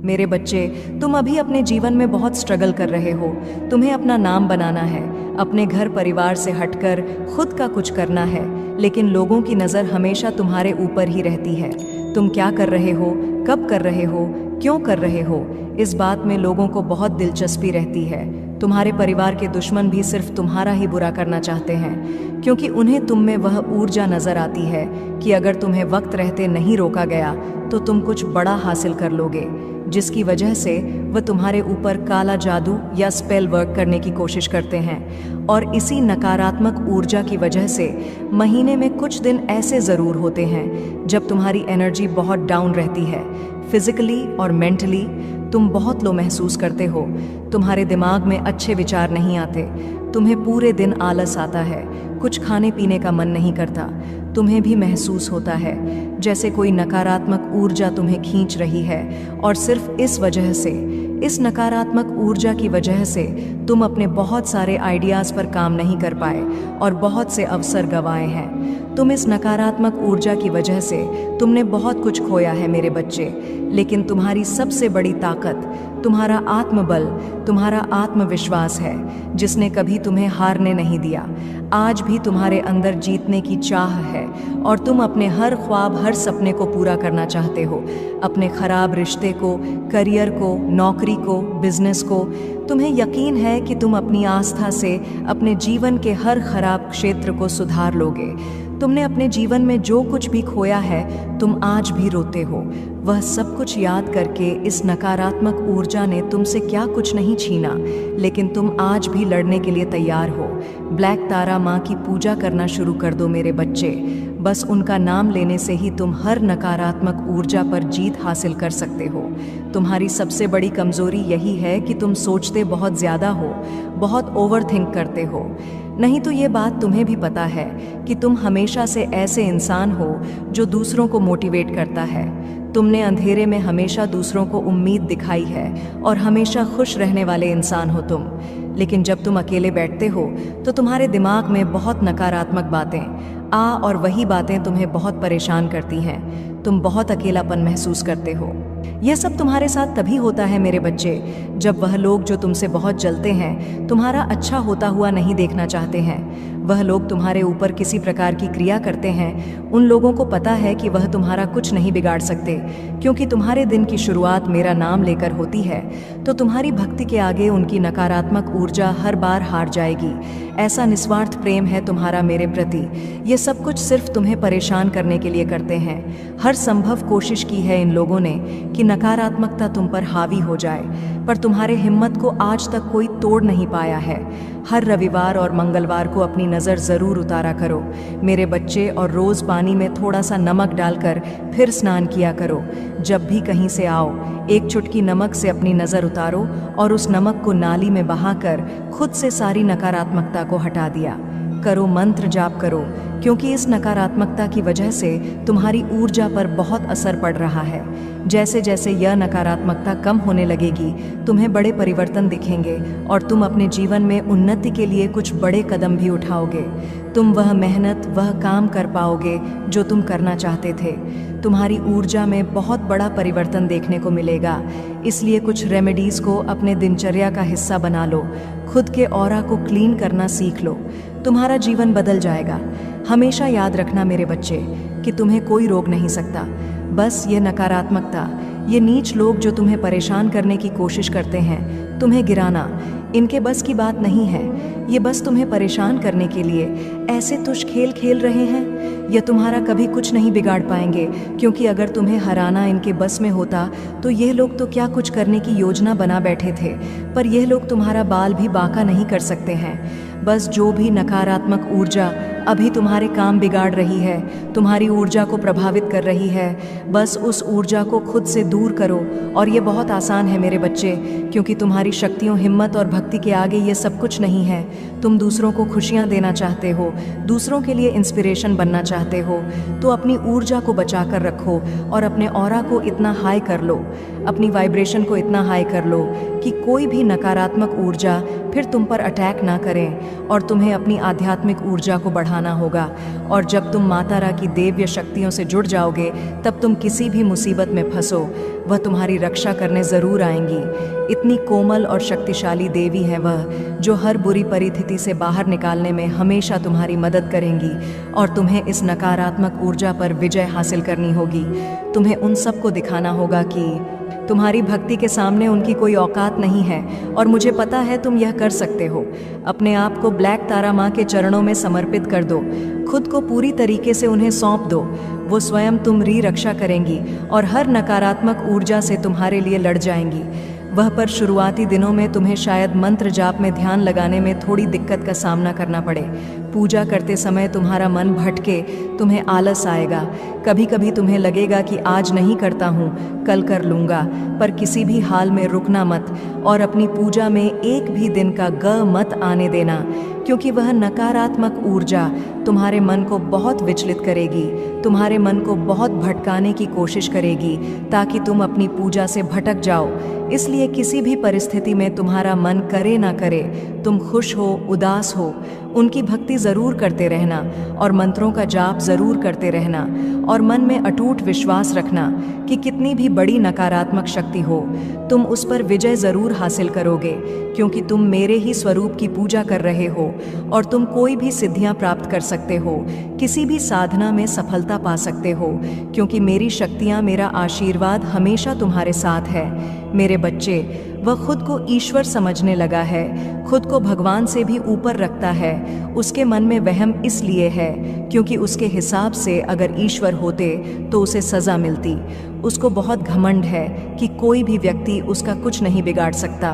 मेरे बच्चे, तुम अभी अपने जीवन में बहुत स्ट्रगल कर रहे हो। तुम्हें अपना नाम बनाना है, अपने घर परिवार से हटकर खुद का कुछ करना है, लेकिन लोगों की नज़र हमेशा तुम्हारे ऊपर ही रहती है। तुम क्या कर रहे हो, कब कर रहे हो, क्यों कर रहे हो, इस बात में लोगों को बहुत दिलचस्पी रहती है। तुम्हारे परिवार के दुश्मन भी सिर्फ तुम्हारा ही बुरा करना चाहते हैं, क्योंकि उन्हें तुम में वह ऊर्जा नजर आती है कि अगर तुम्हें वक्त रहते नहीं रोका गया तो तुम कुछ बड़ा हासिल कर लोगे, जिसकी वजह से वह तुम्हारे ऊपर काला जादू या स्पेल वर्क करने की कोशिश करते हैं। और इसी नकारात्मक ऊर्जा की वजह से महीने में कुछ दिन ऐसे ज़रूर होते हैं जब तुम्हारी एनर्जी बहुत डाउन रहती है। फिजिकली और मेंटली तुम बहुत लो महसूस करते हो। तुम्हारे दिमाग में अच्छे विचार नहीं आते, तुम्हें पूरे दिन आलस आता है, कुछ खाने पीने का मन नहीं करता। तुम्हें भी महसूस होता है जैसे कोई नकारात्मक ऊर्जा तुम्हें खींच रही है, और सिर्फ इस वजह से, इस नकारात्मक ऊर्जा की वजह से तुम अपने बहुत सारे आइडियाज़ पर काम नहीं कर पाए और बहुत से अवसर गंवाए हैं। तुम इस नकारात्मक ऊर्जा की वजह से तुमने बहुत कुछ खोया है मेरे बच्चे, लेकिन तुम्हारी सबसे बड़ी ताकत तुम्हारा आत्मबल, तुम्हारा आत्मविश्वास है, जिसने कभी तुम्हें हारने नहीं दिया। आज भी तुम्हारे अंदर जीतने की चाह है और तुम अपने हर ख्वाब, हर सपने को पूरा करना चाहते हो। अपने खराब रिश्ते को, करियर को, नौकरी को, बिजनेस को। तुम्हें यकीन है कि तुम अपनी आस्था से अपने जीवन के हर खराब क्षेत्र को सुधार लोगे। तुमने अपने जीवन में जो कुछ भी खोया है, तुम आज भी रोते हो। वह सब कुछ याद करके इस नकारात्मक ऊर्जा ने तुमसे क्या कुछ नहीं छीना, लेकिन तुम आज भी लड़ने के लिए तैयार हो। ब्लैक तारा माँ की पूजा करना शुरू कर दो मेरे बच्चे। बस उनका नाम लेने से ही तुम हर नकारात्मक ऊर्जा पर जीत हासिल कर सकते हो। तुम्हारी सबसे बड़ी कमजोरी यही है कि तुम सोचते बहुत ज़्यादा हो, बहुत ओवरथिंक करते हो। नहीं तो ये बात तुम्हें भी पता है कि तुम हमेशा से ऐसे इंसान हो जो दूसरों को मोटिवेट करता है। तुमने अंधेरे में हमेशा दूसरों को उम्मीद दिखाई है और हमेशा खुश रहने वाले इंसान हो तुम। लेकिन जब तुम अकेले बैठते हो तो तुम्हारे दिमाग में बहुत नकारात्मक बातें और वही बातें तुम्हें बहुत परेशान करती हैं। तुम बहुत अकेलापन महसूस करते हो। यह सब तुम्हारे साथ तभी होता है मेरे बच्चे, जब वह लोग जो तुमसे बहुत जलते हैं, तुम्हारा अच्छा होता हुआ नहीं देखना चाहते हैं। वह लोग तुम्हारे ऊपर किसी प्रकार की क्रिया करते हैं। उन लोगों को पता है कि वह तुम्हारा कुछ नहीं बिगाड़ सकते, क्योंकि तुम्हारे दिन की शुरुआत मेरा नाम लेकर होती है। तो तुम्हारी भक्ति के आगे उनकी नकारात्मक ऊर्जा हर बार हार जाएगी। ऐसा निस्वार्थ प्रेम है तुम्हारा मेरे प्रति। ये सब कुछ सिर्फ तुम्हें परेशान करने के लिए करते हैं। हर संभव कोशिश की है इन लोगों ने कि नकारात्मकता तुम पर हावी हो जाए, पर तुम्हारे हिम्मत को आज तक कोई तोड़ नहीं पाया है। हर रविवार और मंगलवार को अपनी नज़र ज़रूर उतारा करो मेरे बच्चे, और रोज़ पानी में थोड़ा सा नमक डालकर फिर स्नान किया करो। जब भी कहीं से आओ, एक चुटकी नमक से अपनी नज़र उतारो और उस नमक को नाली में बहाकर खुद से सारी नकारात्मकता को हटा दिया करो। मंत्र जाप करो, क्योंकि इस नकारात्मकता की वजह से तुम्हारी ऊर्जा पर बहुत असर पड़ रहा है। जैसे जैसे यह नकारात्मकता कम होने लगेगी, तुम्हें बड़े परिवर्तन दिखेंगे और तुम अपने जीवन में उन्नति के लिए कुछ बड़े कदम भी उठाओगे। तुम वह मेहनत, वह काम कर पाओगे जो तुम करना चाहते थे। तुम्हारी ऊर्जा में बहुत बड़ा परिवर्तन देखने को मिलेगा। इसलिए कुछ रेमेडीज़ को अपने दिनचर्या का हिस्सा बना लो। खुद के ऑरा को क्लीन करना सीख लो, तुम्हारा जीवन बदल जाएगा। हमेशा याद रखना मेरे बच्चे कि तुम्हें कोई रोक नहीं सकता। बस ये नकारात्मकता, ये नीच लोग जो तुम्हें परेशान करने की कोशिश करते हैं, तुम्हें गिराना, इनके बस की बात नहीं है। ये बस तुम्हें परेशान करने के लिए ऐसे तुच्छ खेल खेल रहे हैं। यह तुम्हारा कभी कुछ नहीं बिगाड़ पाएंगे, क्योंकि अगर तुम्हें हराना इनके बस में होता तो यह लोग तो क्या कुछ करने की योजना बना बैठे थे। पर यह लोग तुम्हारा बाल भी बांका नहीं कर सकते हैं। बस जो भी नकारात्मक ऊर्जा अभी तुम्हारे काम बिगाड़ रही है, तुम्हारी ऊर्जा को प्रभावित कर रही है, बस उस ऊर्जा को खुद से दूर करो। और ये बहुत आसान है मेरे बच्चे, क्योंकि तुम्हारी शक्तियों, हिम्मत और भक्ति के आगे ये सब कुछ नहीं है। तुम दूसरों को खुशियाँ देना चाहते हो, दूसरों के लिए इंस्पिरेशन बनना चाहते हो, तो अपनी ऊर्जा को बचा कर रखो और अपने ऑरा को इतना हाई कर लो, अपनी वाइब्रेशन को इतना हाई कर लो कि कोई भी नकारात्मक ऊर्जा फिर तुम पर अटैक ना करें और तुम्हें अपनी आध्यात्मिक ऊर्जा को बढ़ाना दिखाना होगा। और जब तुम मातारा की देव्य शक्तियों से जुड़ जाओगे तब तुम किसी भी मुसीबत में फंसो, वह तुम्हारी रक्षा करने ज़रूर आएंगी। इतनी कोमल और शक्तिशाली देवी है वह, जो हर बुरी परिस्थिति से बाहर निकालने में हमेशा तुम्हारी मदद करेंगी। और तुम्हें इस नकारात्मक ऊर्जा पर विजय हासिल करनी होगी। तुम्हें उन सबको दिखाना होगा कि तुम्हारी भक्ति के सामने उनकी कोई औकात नहीं है, और मुझे पता है तुम यह कर सकते हो। अपने आप को ब्लैक तारा माँ के चरणों में समर्पित कर दो, खुद को पूरी तरीके से उन्हें सौंप दो। वो स्वयं तुम्हारी रक्षा करेंगी और हर नकारात्मक ऊर्जा से तुम्हारे लिए लड़ जाएंगी। वह पर शुरुआती दिनों में तुम्हें शायद मंत्र जाप में ध्यान लगाने में थोड़ी दिक्कत का सामना करना पड़े। पूजा करते समय तुम्हारा मन भटके, तुम्हें आलस आएगा, कभी कभी तुम्हें लगेगा कि आज नहीं करता हूँ, कल कर लूँगा। पर किसी भी हाल में रुकना मत और अपनी पूजा में एक भी दिन का ग मत आने देना, क्योंकि वह नकारात्मक ऊर्जा तुम्हारे मन को बहुत विचलित करेगी, तुम्हारे मन को बहुत भटकाने की कोशिश करेगी ताकि तुम अपनी पूजा से भटक जाओ। इसलिए किसी भी परिस्थिति में तुम्हारा मन करे ना करे, तुम खुश हो उदास हो, उनकी भक्ति ज़रूर करते रहना और मंत्रों का जाप ज़रूर करते रहना। और मन में अटूट विश्वास रखना कि कितनी भी बड़ी नकारात्मक शक्ति हो, तुम उस पर विजय ज़रूर हासिल करोगे, क्योंकि तुम मेरे ही स्वरूप की पूजा कर रहे हो और तुम कोई भी सिद्धियां प्राप्त कर सकते हो, किसी भी साधना में सफलता पा सकते हो, क्योंकि मेरी शक्तियां, मेरा आशीर्वाद हमेशा तुम्हारे साथ है। मेरे बच्चे, वह खुद को ईश्वर समझने लगा है, खुद को भगवान से भी ऊपर रखता है। उसके मन में वहम इसलिए है क्योंकि उसके हिसाब से अगर ईश्वर होते तो उसे सज़ा मिलती। उसको बहुत घमंड है कि कोई भी व्यक्ति उसका कुछ नहीं बिगाड़ सकता।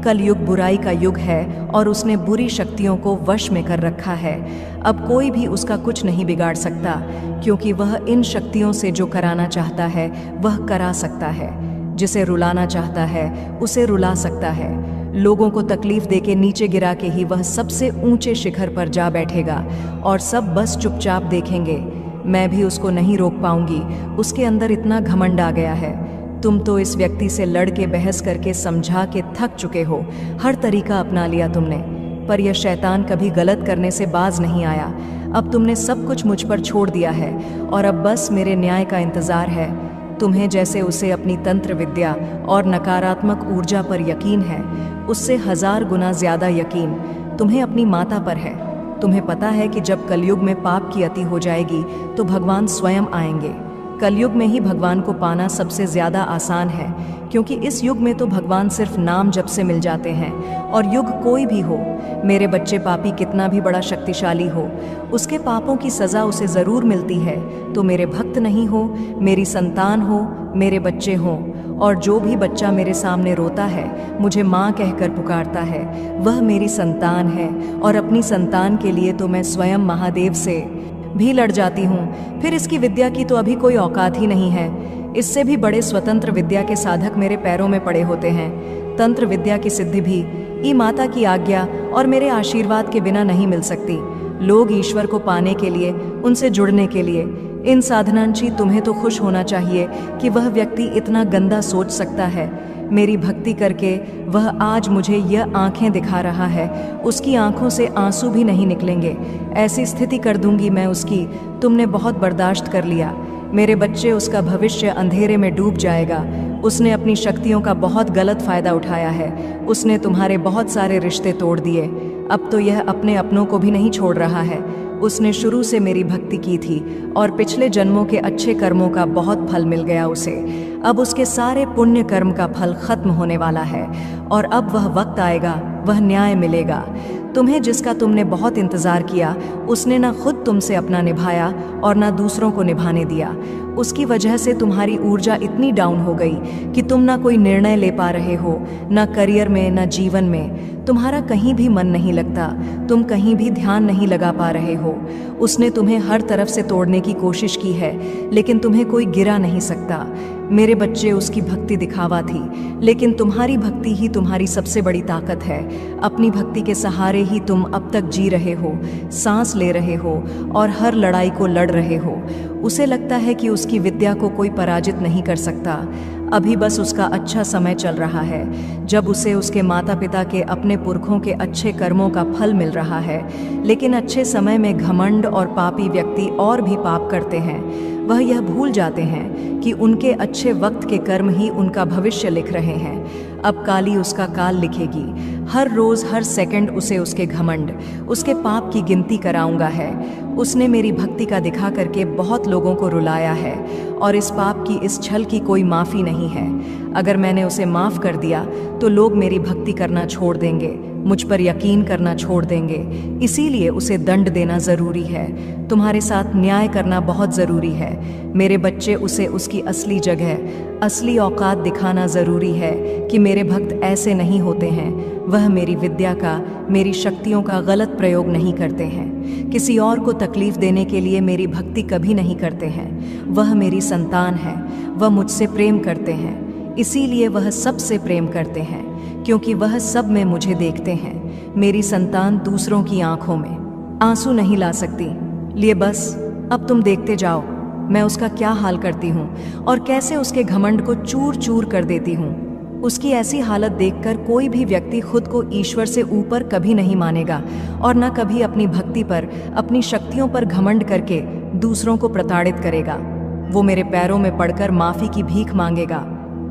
कलयुग बुराई का युग है और उसने बुरी शक्तियों को वश में कर रखा है। अब कोई भी उसका कुछ नहीं बिगाड़ सकता, क्योंकि वह इन शक्तियों से जो कराना चाहता है वह करा सकता है। जिसे रुलाना चाहता है उसे रुला सकता है। लोगों को तकलीफ देके नीचे गिरा के ही वह सबसे ऊंचे शिखर पर जा बैठेगा और सब बस चुपचाप देखेंगे। मैं भी उसको नहीं रोक पाऊंगी, उसके अंदर इतना घमंड आ गया है। तुम तो इस व्यक्ति से लड़ के बहस करके समझा के थक चुके हो, हर तरीका अपना लिया तुमने, पर यह शैतान कभी गलत करने से बाज नहीं आया। अब तुमने सब कुछ मुझ पर छोड़ दिया है और अब बस मेरे न्याय का इंतज़ार है। तुम्हें जैसे उसे अपनी तंत्र विद्या और नकारात्मक ऊर्जा पर यकीन है, उससे 1000 गुना ज़्यादा यकीन तुम्हें अपनी माता पर है। तुम्हें पता है कि जब कलयुग में पाप की अति हो जाएगी तो भगवान स्वयं आएंगे। कलयुग में ही भगवान को पाना सबसे ज़्यादा आसान है, क्योंकि इस युग में तो भगवान सिर्फ नाम जप से मिल जाते हैं। और युग कोई भी हो, मेरे बच्चे, पापी कितना भी बड़ा शक्तिशाली हो, उसके पापों की सज़ा उसे ज़रूर मिलती है। तो मेरे भक्त नहीं हो, मेरी संतान हो, मेरे बच्चे हों, और जो भी बच्चा मेरे सामने रोता है, मुझे माँ कहकर पुकारता है, वह मेरी संतान है। और अपनी संतान के लिए तो मैं स्वयं महादेव से भी लड़ जाती हूँ। फिर इसकी विद्या की तो अभी कोई औकात ही नहीं है। इससे भी बड़े स्वतंत्र विद्या के साधक मेरे पैरों में पड़े होते हैं। तंत्र विद्या की सिद्धि भी ई माता की आज्ञा और मेरे आशीर्वाद के बिना नहीं मिल सकती। लोग ईश्वर को पाने के लिए, उनसे जुड़ने के लिए, इन साधनांची तुम्हें तो खुश होना चाहिए कि वह व्यक्ति इतना गंदा सोच सकता है। मेरी भक्ति करके वह आज मुझे यह आंखें दिखा रहा है, उसकी आंखों से आंसू भी नहीं निकलेंगे। ऐसी स्थिति कर दूंगी मैं उसकी, तुमने बहुत बर्दाश्त कर लिया। मेरे बच्चे, उसका भविष्य अंधेरे में डूब जाएगा। उसने अपनी शक्तियों का बहुत गलत फ़ायदा उठाया है। उसने तुम्हारे बहुत सारे रिश्ते तोड़ दिए। अब तो यह अपने अपनों को भी नहीं छोड़ रहा है। उसने शुरू से मेरी भक्ति की थी और पिछले जन्मों के अच्छे कर्मों का बहुत फल मिल गया उसे। अब उसके सारे पुण्य कर्म का फल खत्म होने वाला है और अब वह वक्त आएगा, वह न्याय मिलेगा। तुम्हें, जिसका तुमने बहुत इंतज़ार किया, उसने ना खुद तुमसे अपना निभाया और ना दूसरों को निभाने दिया। उसकी वजह से तुम्हारी ऊर्जा इतनी डाउन हो गई कि तुम ना कोई निर्णय ले पा रहे हो, ना करियर में, ना जीवन में। तुम्हारा कहीं भी मन नहीं लगता, तुम कहीं भी ध्यान नहीं लगा पा रहे हो। उसने तुम्हें हर तरफ से तोड़ने की कोशिश की है, लेकिन तुम्हें कोई गिरा नहीं सकता। मेरे बच्चे, उसकी भक्ति दिखावा थी, लेकिन तुम्हारी भक्ति ही तुम्हारी सबसे बड़ी ताकत है। अपनी भक्ति के सहारे ही तुम अब तक जी रहे हो, सांस ले रहे हो और हर लड़ाई को लड़ रहे हो। उसे लगता है कि उसकी विद्या को कोई पराजित नहीं कर सकता। अभी बस उसका अच्छा समय चल रहा है, जब उसे उसके माता पिता के अपने पुरखों के अच्छे कर्मों का फल मिल रहा है। लेकिन अच्छे समय में घमंड और पापी व्यक्ति और भी पाप करते हैं। वह यह भूल जाते हैं कि उनके अच्छे वक्त के कर्म ही उनका भविष्य लिख रहे हैं। अब काली उसका काल लिखेगी। हर रोज हर सेकंड उसे उसके घमंड, उसके पाप की गिनती कराऊंगा है। उसने मेरी भक्ति का दिखा करके बहुत लोगों को रुलाया है, और इस पाप की, इस छल की कोई माफ़ी नहीं है। अगर मैंने उसे माफ़ कर दिया तो लोग मेरी भक्ति करना छोड़ देंगे, मुझ पर यकीन करना छोड़ देंगे। इसीलिए उसे दंड देना ज़रूरी है। तुम्हारे साथ न्याय करना बहुत ज़रूरी है। मेरे बच्चे, उसे उसकी असली जगह, असली औकात दिखाना ज़रूरी है कि मेरे भक्त ऐसे नहीं होते हैं। वह मेरी विद्या का, मेरी शक्तियों का गलत प्रयोग नहीं करते हैं। किसी और को तकलीफ देने के लिए मेरी भक्ति कभी नहीं करते हैं। वह मेरी संतान है, वह मुझसे प्रेम करते हैं। इसीलिए वह सबसे प्रेम करते हैं, क्योंकि वह सब में मुझे देखते हैं। मेरी संतान दूसरों की आंखों में आंसू नहीं ला सकती। लिए बस अब तुम देखते जाओ मैं उसका क्या हाल करती हूँ और कैसे उसके घमंड को चूर चूर कर देती हूँ। उसकी ऐसी हालत देखकर कोई भी व्यक्ति खुद को ईश्वर से ऊपर कभी नहीं मानेगा, और न कभी अपनी भक्ति पर, अपनी शक्तियों पर घमंड करके दूसरों को प्रताड़ित करेगा। वो मेरे पैरों में पड़कर माफ़ी की भीख मांगेगा।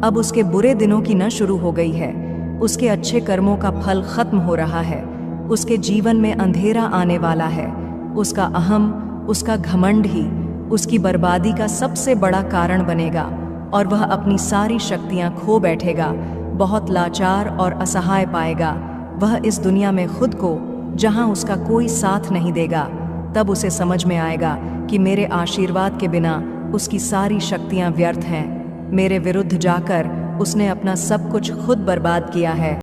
अब उसके बुरे दिनों की न शुरू हो गई है। उसके अच्छे कर्मों का फल खत्म हो रहा है। उसके जीवन में अंधेरा आने वाला है। उसका अहम, उसका घमंड ही उसकी बर्बादी का सबसे बड़ा कारण बनेगा, और वह अपनी सारी शक्तियां खो बैठेगा। बहुत लाचार और असहाय पाएगा वह इस दुनिया में खुद को, जहां उसका कोई साथ नहीं देगा। तब उसे समझ में आएगा कि मेरे आशीर्वाद के बिना उसकी सारी शक्तियां व्यर्थ हैं। मेरे विरुद्ध जाकर उसने अपना सब कुछ खुद बर्बाद किया है।